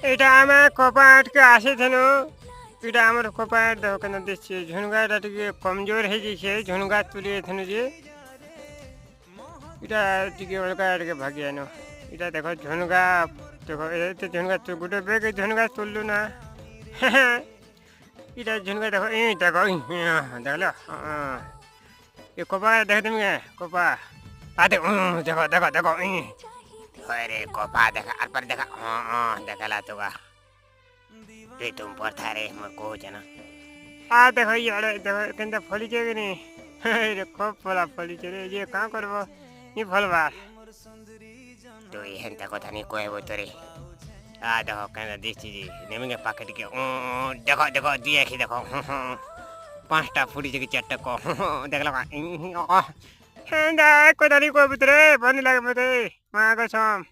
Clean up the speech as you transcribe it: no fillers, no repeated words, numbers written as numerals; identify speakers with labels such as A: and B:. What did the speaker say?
A: এটা আমার কপাটকে আসে যেন এটা আমার কপাট দেখো কেন দিচ্ছে ঝুনগাটা টিকে কমজোর হয়ে যাইছে ঝুনগা তুলে এখানে যে এটা টিকে অলগা টিকে ভাগি আনো এটা দেখো ঝুনগা দেখো এটা ঝুনগা গোটে বেগ ঝুনগা তুললু না এটা ঝুনগা দেখো দেখো দেখলো ये कोपा देख तुम कोपा आते देखो देखो देखो अरे कोपा देखा अर देखा देखा ला तो ये तुम पर था रे मोर को जना आ देखो ये अरे देखो कंदा फली के नहीं अरे खूब फला फली चले ये कहां करबो ये फलवा तो ये हंता को थानी कोई वो तोरे आ देखो कंदा दिसती जी नेमिंगे पैकेट के देखो देखो दिए की देखो पांचटा फुड़ी जगह चारटा को देख लो कोई दानी को बुतरे बनी लगे मते मां को सम